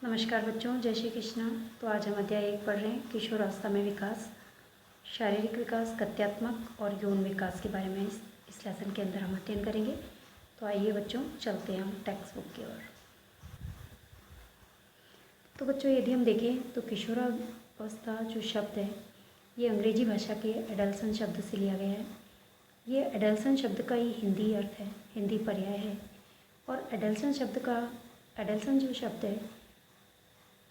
नमस्कार बच्चों, जय श्री कृष्णा। तो आज हम अध्याय 1 पढ़ रहे हैं किशोरावस्था में विकास, शारीरिक विकास, गत्यात्मक और यौन विकास के बारे में इस लेसन के अंदर हम अध्ययन करेंगे। तो आइए बच्चों, चलते हैं हम टेक्स्ट बुक की ओर। तो बच्चों, यदि हम देखें तो किशोरावस्था जो शब्द है ये अंग्रेजी भाषा के एडल्सन शब्द से लिया गया है। ये एडल्सन शब्द का ही हिंदी अर्थ है, हिंदी पर्याय है। और एडल्सन जो शब्द है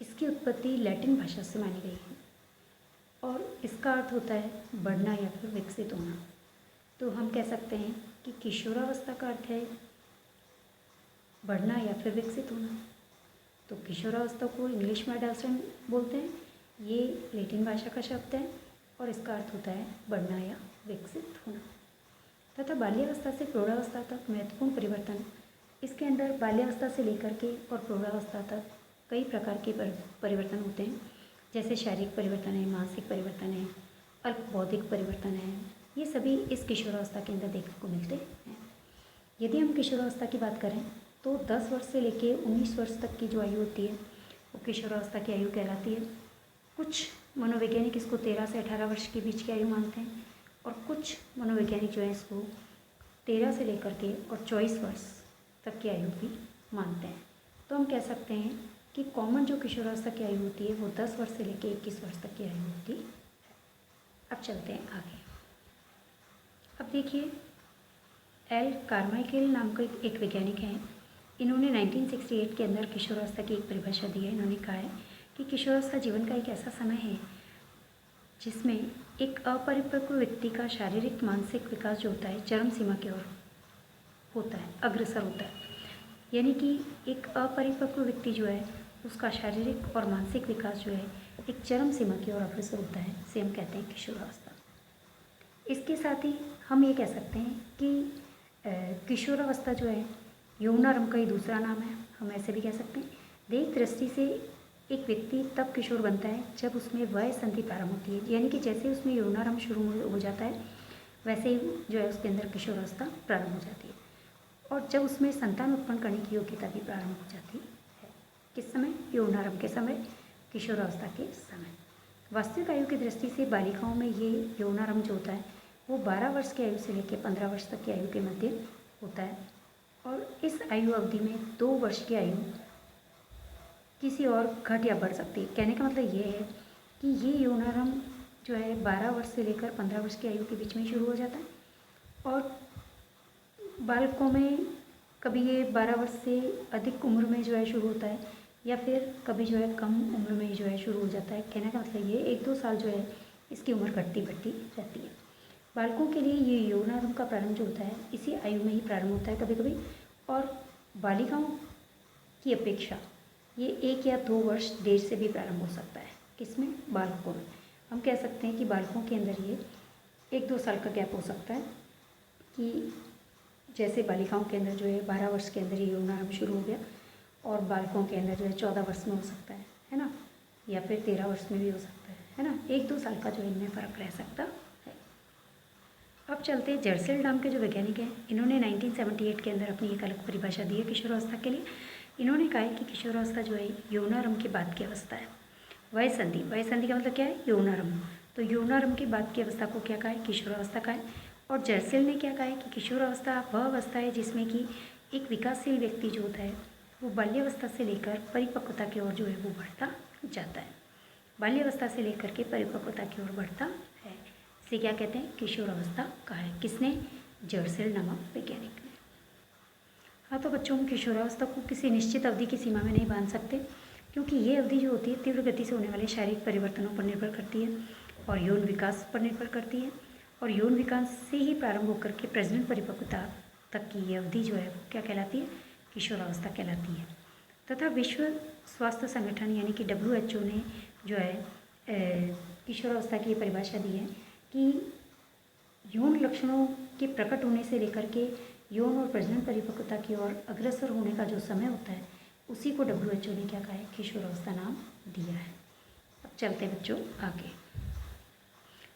इसकी उत्पत्ति लैटिन भाषा से मानी गई है और इसका अर्थ होता है बढ़ना या फिर विकसित होना। तो हम कह सकते हैं कि किशोरावस्था का अर्थ है बढ़ना या फिर विकसित होना। तो किशोरावस्था को इंग्लिश में एडल्सन बोलते हैं, ये लैटिन भाषा का शब्द है और इसका अर्थ होता है बढ़ना या विकसित होना। तथा बाल्यावस्था से प्रौढ़ावस्था तक महत्वपूर्ण परिवर्तन, इसके अंदर बाल्यावस्था से लेकर के और प्रौढ़ावस्था तक कई प्रकार के परिवर्तन होते हैं, जैसे शारीरिक परिवर्तन है, मानसिक परिवर्तन है, अल्प बौद्धिक परिवर्तन है। ये सभी इस किशोरावस्था के अंदर देखने को मिलते हैं। यदि हम किशोरावस्था की बात करें तो 10 वर्ष से लेकर 19 वर्ष तक की जो आयु होती है वो किशोरावस्था की आयु कहलाती है। कुछ मनोवैज्ञानिक इसको 13 से 18 वर्ष के बीच की आयु मानते हैं और कुछ मनोवैज्ञानिक जो है इसको 13 से लेकर के और 24 वर्ष तक की आयु भी मानते हैं। तो हम कह सकते हैं कि कॉमन जो किशोरावस्था की आयु होती है वो 10 वर्ष से लेकर 21 वर्ष तक की आयु होती है। अब चलते हैं आगे। अब देखिए, एल कार्माइकेल नाम का एक वैज्ञानिक है। इन्होंने 1968 के अंदर किशोरावस्था की एक परिभाषा दी है। इन्होंने कहा है कि किशोरावस्था जीवन का एक ऐसा समय है जिसमें एक अपरिपक्व व्यक्ति का शारीरिक मानसिक विकास जो होता है चरम सीमा की ओर होता है, अग्रसर होता है। यानी कि एक अपरिपक्व व्यक्ति जो है उसका शारीरिक और मानसिक विकास जो है एक चरम सीमा की ओर अग्रसर होता है, से हम कहते हैं किशोरावस्था। इसके साथ ही हम ये कह सकते हैं कि किशोरावस्था जो है यौनारंभ का ही दूसरा नाम है, हम ऐसे भी कह सकते हैं। दैहिक दृष्टि से एक व्यक्ति तब किशोर बनता है जब उसमें वय संधि प्रारंभ होती है, यानी कि जैसे उसमें यौनारंभ शुरू हो जाता है वैसे ही जो है उसके अंदर किशोरावस्था प्रारंभ हो जाती है। और जब उसमें संतान उत्पन्न करने की योग्यता भी प्रारंभ हो जाती है। किस समय? यौनारंभ के समय, किशोरावस्था के समय। वास्तविक आयु की दृष्टि से बालिकाओं में ये यौनारंभ जो होता है वो 12 वर्ष की आयु से लेकर 15 वर्ष तक की आयु के मध्य होता है। और इस आयु अवधि में 2 वर्ष की आयु किसी और घट या बढ़ सकती है। कहने का मतलब ये है कि ये यौनारंभ जो है 12 वर्ष से लेकर 15 वर्ष की आयु के बीच में शुरू हो जाता है और बालकों में कभी ये 12 वर्ष से अधिक उम्र में जो है शुरू होता है या फिर कभी जो है कम उम्र में जो है शुरू हो जाता है। कहने का मतलब ये 1-2 साल जो है इसकी उम्र घटती बढ़ती रहती है। बालकों के लिए ये यौनारंभ का प्रारंभ जो होता है इसी आयु में ही प्रारंभ होता है कभी कभी, और बालिकाओं की अपेक्षा ये 1 या 2 वर्ष देर से भी प्रारंभ हो सकता है। किसमें? बालकों में। हम कह सकते हैं कि बालकों के अंदर ये 1-2 साल का गैप हो सकता है कि जैसे बालिकाओं के अंदर जो है 12 वर्ष के अंदर ये यौनारंभ शुरू हो गया और बालकों के अंदर जो है 14 वर्ष में हो सकता है ना, या फिर 13 वर्ष में भी हो सकता है ना। 1-2 साल का जो इनमें फ़र्क रह सकता है। अब चलते हैं, जर्सेल नाम के जो वैज्ञानिक हैं इन्होंने 1978 के अंदर अपनी एक अलग परिभाषा दी है किशोरावस्था के लिए। इन्होंने कहा है कि किशोरावस्था जो है यौनारंभ के बाद की अवस्था है। वय संधि का मतलब क्या है? यौनारंभ। तो यौनारंभ के बाद की अवस्था को क्या कहा है? किशोरावस्था का है। और जर्सेल ने क्या कहा है कि किशोरावस्था वह अवस्था है जिसमें कि एक विकासशील व्यक्ति जो होता है वो बाल्यावस्था से लेकर परिपक्वता की ओर जो है वो बढ़ता जाता है। बाल्यावस्था से लेकर के परिपक्वता की ओर बढ़ता है, इसे क्या कहते हैं? किशोरावस्था कहा है। किसने? जर्सेल नामक वैज्ञानिक ने। हाँ, तो बच्चों, हम किशोरावस्था को किसी निश्चित अवधि की सीमा में नहीं बांध सकते, क्योंकि ये अवधि जो होती है तीव्र गति से होने वाले शारीरिक परिवर्तनों पर निर्भर करती है और यौन विकास पर निर्भर करती है। और यौन विकास से ही प्रारंभ होकर के प्रजनन परिपक्वता तक की ये अवधि जो है वो क्या कहलाती है? किशोरावस्था कहलाती है। तथा विश्व स्वास्थ्य संगठन यानी कि WHO ने जो है किशोरावस्था की परिभाषा दी है कि यौन लक्षणों के प्रकट होने से लेकर के यौन और प्रजनन परिपक्वता की ओर अग्रसर होने का जो समय होता है उसी को WHO ने क्या कहा है? किशोरावस्था नाम दिया है। अब चलते हैं बच्चों आगे।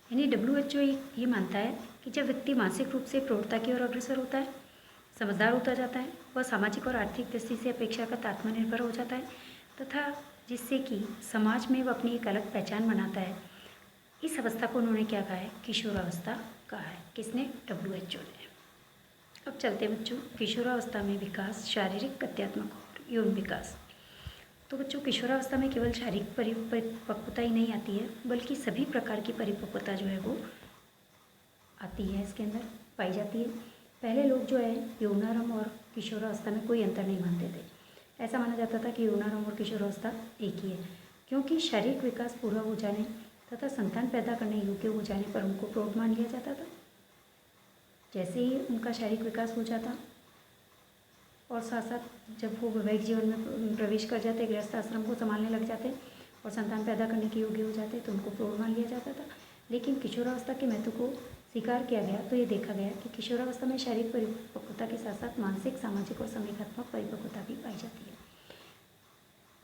यानी WHO ये मानता है कि जब व्यक्ति मानसिक रूप से प्रौढ़ता की ओर अग्रसर होता है, समझदार होता जाता है, वह सामाजिक और आर्थिक दृष्टि से अपेक्षाकृत आत्मनिर्भर हो जाता है, तथा जिससे कि समाज में वो अपनी एक अलग पहचान बनाता है। इस अवस्था को उन्होंने क्या कहा है? किशोरावस्था कहा है। किसने? WHO ने। अब चलते बच्चों किशोरावस्था में विकास, शारीरिक, अध्यात्मक और यौन विकास। तो बच्चों किशोरावस्था में केवल शारीरिक परिपक्वता ही नहीं आती है, बल्कि सभी प्रकार की परिपक्वता जो है वो आती है, इसके अंदर पाई जाती है। पहले लोग जो है यौनारंभ और किशोरावस्था में कोई अंतर नहीं मानते थे। ऐसा माना जाता था कि यौनारंभ और किशोरावस्था एक ही है, क्योंकि शारीरिक विकास पूरा हो जाने तथा संतान पैदा करने योग्य हो जाने पर उनको प्रौढ़ मान लिया जाता था। जैसे ही उनका शारीरिक विकास हो जाता और साथ साथ जब वो वैवाहिक जीवन में प्रवेश कर जाते, गृहस्थ आश्रम को संभालने लग जाते और संतान पैदा करने के योग्य हो जाते तो उनको प्रौढ़ मान लिया जाता था। लेकिन किशोरावस्था के महत्व को स्वीकार किया गया तो ये देखा गया कि किशोरावस्था में शारीरिक परिपक्वता के साथ साथ मानसिक, सामाजिक और संवेगात्मक परिपक्वता भी पाई जाती है।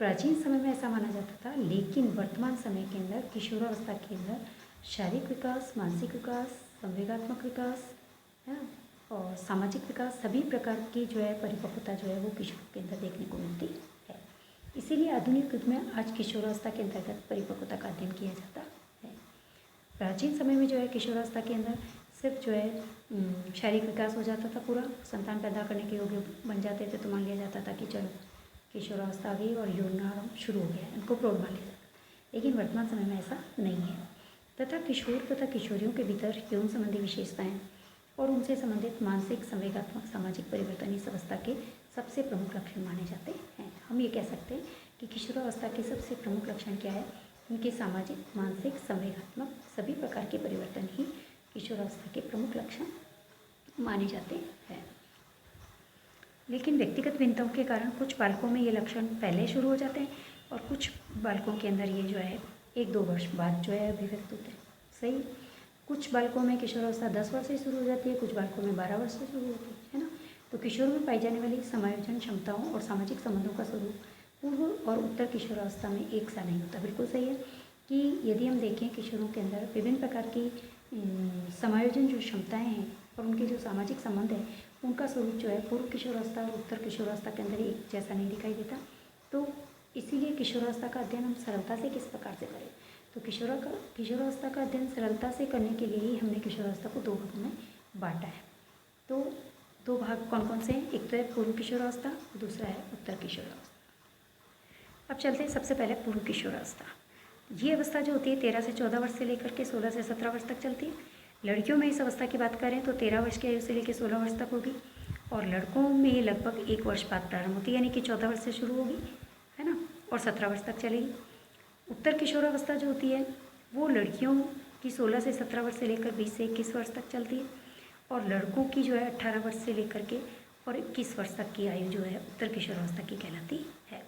प्राचीन समय में ऐसा माना जाता था, लेकिन वर्तमान समय के अंदर किशोरावस्था के अंदर शारीरिक विकास, मानसिक विकास, संवेगात्मक विकास है ना, और सामाजिक विकास, सभी प्रकार की जो है परिपक्वता जो है वो किशोर के अंदर देखने को मिलती है। इसीलिए आधुनिक युग में आज किशोरावस्था के अंतर्गत परिपक्वता का अध्ययन किया जाता है। प्राचीन समय में जो है किशोरावस्था के अंदर सिर्फ जो है शारीरिक विकास हो जाता था पूरा, संतान पैदा करने के योग्य बन जाते थे तो मान लिया जाता था कि चलो किशोरावस्था आ गई और यौनारंभ शुरू हो गया, इनको प्रौढ़ मान लिया जाता। लेकिन वर्तमान समय में ऐसा नहीं है, तथा किशोर तथा किशोरियों के भीतर यौन संबंधी विशेषताएं और उनसे संबंधित मानसिक, संवेगात्मक, सामाजिक परिवर्तन इस अवस्था के सबसे प्रमुख लक्षण माने जाते हैं। हम ये कह सकते हैं कि किशोरावस्था के सबसे प्रमुख लक्षण क्या है? उनके सामाजिक, मानसिक, संवेगात्मक सभी प्रकार के परिवर्तन ही किशोरावस्था के प्रमुख लक्षण माने जाते हैं। लेकिन व्यक्तिगत भिन्नताओं के कारण कुछ बालकों में ये लक्षण पहले शुरू हो जाते हैं और कुछ बालकों के अंदर ये जो है 1-2 वर्ष बाद जो है अभिव्यक्त होते हैं। सही, कुछ बालकों में किशोरावस्था 10 वर्ष से शुरू हो जाती है, कुछ बालकों में 12 वर्ष से शुरू होती है ना। तो किशोर में पाई जाने वाली समायोजन क्षमताओं और सामाजिक संबंधों का स्वरूप पूर्व और उत्तर किशोरावस्था में एक सा नहीं होता। बिल्कुल सही है कि यदि हम देखें किशोरों के अंदर विभिन्न प्रकार की समायोजन जो क्षमताएं हैं और उनके जो सामाजिक संबंध है उनका स्वरूप जो है पूर्व किशोरावस्था और उत्तर किशोरावस्था के अंदर एक जैसा नहीं दिखाई देता। तो इसीलिए किशोरावस्था का अध्ययन हम सरलता से किस प्रकार से करें? तो किशोरावस्था का अध्ययन सरलता से करने के लिए ही हमने किशोरावस्था को 2 भागों में बांटा है। तो 2 भाग कौन कौन से हैं? एक तो है पूर्व किशोरावस्था, दूसरा है उत्तर किशोरावस्था। अब चलते हैं सबसे पहले पूर्व किशोरावस्था। ये अवस्था जो होती है 13 से 14 वर्ष से लेकर के 16 से 17 वर्ष तक चलती है। लड़कियों में इस अवस्था की बात करें तो 13 वर्ष की आयु से लेकर 16 वर्ष तक होगी और लड़कों में लगभग 1 वर्ष बाद प्रारंभ होती है, यानी कि 14 वर्ष से शुरू होगी, है ना, और 17 वर्ष तक चलेगी। उत्तर किशोरावस्था जो होती है वो लड़कियों की 16 से 17 वर्ष से लेकर 20 से 21 वर्ष तक चलती है और लड़कों की जो है 18 वर्ष से लेकर के और 21 वर्ष तक की आयु जो है उत्तर किशोरावस्था की कहलाती है।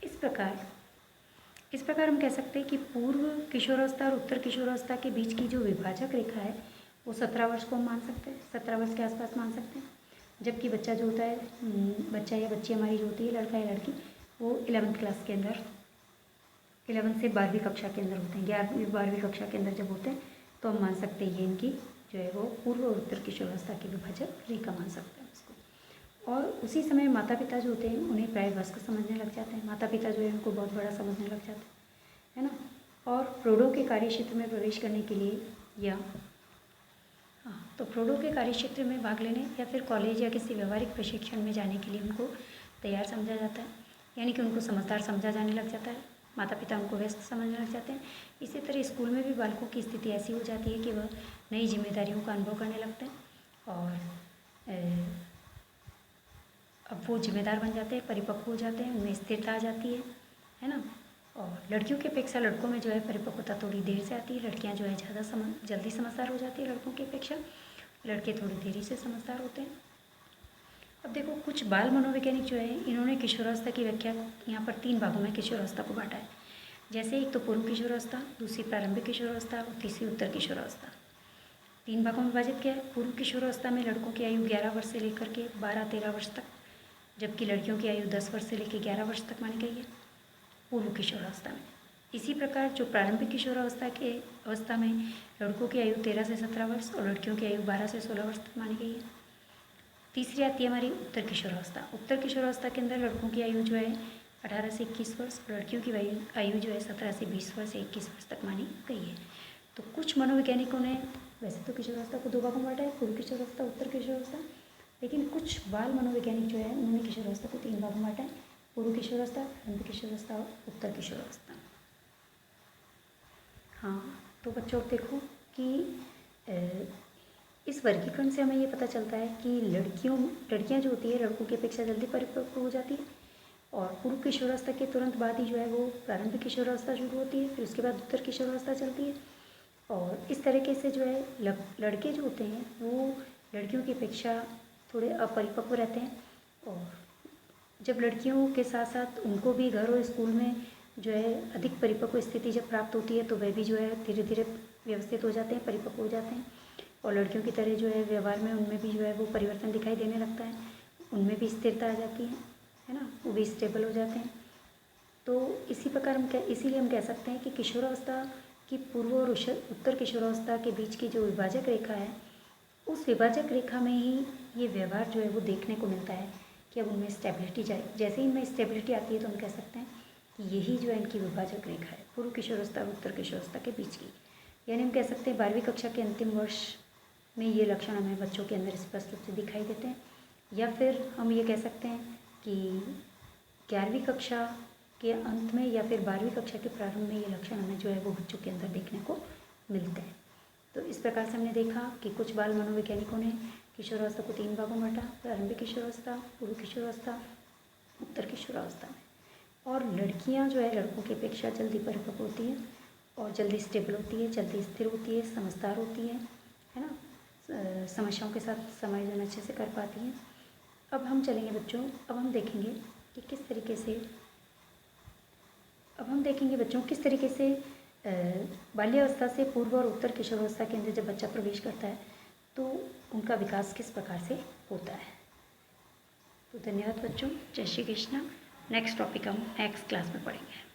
इस प्रकार हम कह सकते हैं कि पूर्व किशोरावस्था और उत्तर किशोरावस्था के बीच की जो विभाजक रेखा है वो 17 वर्ष को हम मान सकते हैं, 17 वर्ष के आसपास मान सकते हैं। जबकि बच्चा जो होता है, बच्चा या बच्ची हमारी जो होती है, लड़का या लड़की, वो 11th क्लास के अंदर, 11 से 12वीं कक्षा के अंदर होते हैं। 11वीं कक्षा के अंदर जब होते हैं तो हम मान सकते हैं ये इनकी जो है वो पूर्व और उत्तर किशोरावस्था की विभाजक रेखा मान सकते हैं उसको। और उसी समय माता पिता जो होते हैं उन्हें प्राय वयस्क समझने लग जाते हैं। माता पिता जो है उनको बहुत बड़ा समझने लग जाते हैं, है ना। और प्रौढ़ों के कार्य क्षेत्र में प्रवेश करने के लिए या तो प्रौढ़ों के कार्य क्षेत्र में भाग लेने या फिर कॉलेज या किसी व्यवहारिक प्रशिक्षण में जाने के लिए उनको तैयार समझा जाता है, यानी कि उनको समझदार समझा जाने लग जाता है। माता पिता उनको व्यस्त समझने लग जाते हैं। इसी तरह स्कूल में भी बालकों की स्थिति ऐसी हो जाती है कि वह नई जिम्मेदारियों का अनुभव करने लगते हैं और अब वो जिम्मेदार बन जाते हैं, परिपक्व हो जाते हैं, उनमें स्थिरता आ जाती है ना। और लड़कियों की अपेक्षा लड़कों में जो है परिपक्वता थोड़ी देर से आती है। लड़कियां जो है ज़्यादा जल्दी समझदार हो जाती है लड़कों की अपेक्षा, लड़के थोड़ी देरी से समझदार होते हैं। अब देखो कुछ बाल मनोवैज्ञानिक जो है इन्होंने किशोरावस्था की व्याख्या यहाँ पर 3 भागों में किशोरावस्था को बांटा है। जैसे एक तो पूर्व किशोरावस्था, दूसरी प्रारंभिक किशोरावस्था और तीसरी उत्तर किशोरावस्था। 3 भागों में विभाजित किया है। पूर्व किशोरावस्था में लड़कों की आयु 11 वर्ष से लेकर के 12-13 वर्ष तक, जबकि लड़कियों की आयु 10 वर्ष से लेकर 11 वर्ष तक मानी गई है पूर्व किशोरावस्था में। इसी प्रकार जो प्रारंभिक किशोरावस्था के अवस्था में लड़कों की आयु 13 से 17 वर्ष और लड़कियों की आयु 12 से 16 वर्ष तक मानी गई है। तीसरी आती है हमारी उत्तर किशोरावस्था। उत्तर किशोरावस्था के अंदर लड़कों की आयु जो है 18 से 21 वर्ष, लड़कियों की आयु जो है 17 से 20 वर्ष या 21 वर्ष तक मानी गई है। तो कुछ मनोवैज्ञानिकों ने वैसे तो किशोरावस्था को 2 भागों में बांटा है, पूर्व किशोरावस्था, उत्तर किशोरावस्था, लेकिन कुछ बाल मनोवैज्ञानिक जो है उन्होंने किशोरावस्था को 3 भागों में बांटा है, पूर्व किशोरावस्था, प्रारंभिक किशोरावस्था और उत्तर किशोरावस्था। हाँ, तो बच्चों देखो कि इस वर्गीकरण से हमें ये पता चलता है कि लड़कियां जो होती है लड़कों की अपेक्षा जल्दी परिपक्व हो जाती है, और पूर्व किशोरावस्था के तुरंत बाद ही जो है वो प्रारंभिक किशोरावस्था शुरू होती है, फिर उसके बाद उत्तर किशोरावस्था चलती है। और इस तरीके से जो है लड़के जो होते हैं वो लड़कियों की अपेक्षा थोड़े अपरिपक्व रहते हैं, और जब लड़कियों के साथ साथ उनको भी घर और स्कूल में जो है अधिक परिपक्व स्थिति जब प्राप्त होती है तो वह भी जो है धीरे धीरे व्यवस्थित हो जाते हैं, परिपक्व हो जाते हैं, और लड़कियों की तरह जो है व्यवहार में उनमें भी जो है वो परिवर्तन दिखाई देने लगता है, उनमें भी स्थिरता आ जाती है ना, वो भी स्टेबल हो जाते हैं। तो इसी प्रकार इसीलिए हम कह सकते हैं कि किशोरावस्था की पूर्व और उत्तर किशोरावस्था के बीच की जो विभाजक रेखा है, उस विभाजक रेखा में ही ये व्यवहार जो है वो देखने को मिलता है कि अब उनमें स्टेबिलिटी जैसे ही इनमें स्टेबिलिटी आती है तो हम कह सकते हैं कि यही जो है इनकी विभाजक रेखा है पूर्व किशोरावस्था और उत्तर किशोरावस्था के बीच की। यानी हम कह सकते हैं 12वीं कक्षा के अंतिम वर्ष में ये लक्षण हमें बच्चों के अंदर स्पष्ट रूप से दिखाई देते हैं, या फिर हम ये कह सकते हैं कि 11वीं कक्षा के अंत में या फिर 12वीं कक्षा के प्रारंभ में ये लक्षण हमें जो है वो बच्चों के अंदर देखने को मिलते हैं। तो इस प्रकार से हमने देखा कि कुछ बाल मनोवैज्ञानिकों ने किशोरावस्था को 3 भागों में बांटा, प्रारंभिक किशोरावस्था, पूर्व किशोरावस्था, उत्तर किशोरावस्था में। और लड़कियां जो है लड़कों की अपेक्षा जल्दी परिपक्व होती हैं और जल्दी स्टेबल होती है, जल्दी स्थिर होती है, समझदार होती है ना, समस्याओं के साथ समायोजन अच्छे से कर पाती हैं। अब हम चलेंगे बच्चों, अब हम देखेंगे बच्चों किस तरीके से बाल्यावस्था से पूर्व और उत्तर किशोरावस्था के अंदर जब बच्चा प्रवेश करता है तो उनका विकास किस प्रकार से होता है। तो धन्यवाद बच्चों, जय श्री कृष्ण। नेक्स्ट टॉपिक हम नेक्स्ट क्लास में पढ़ेंगे।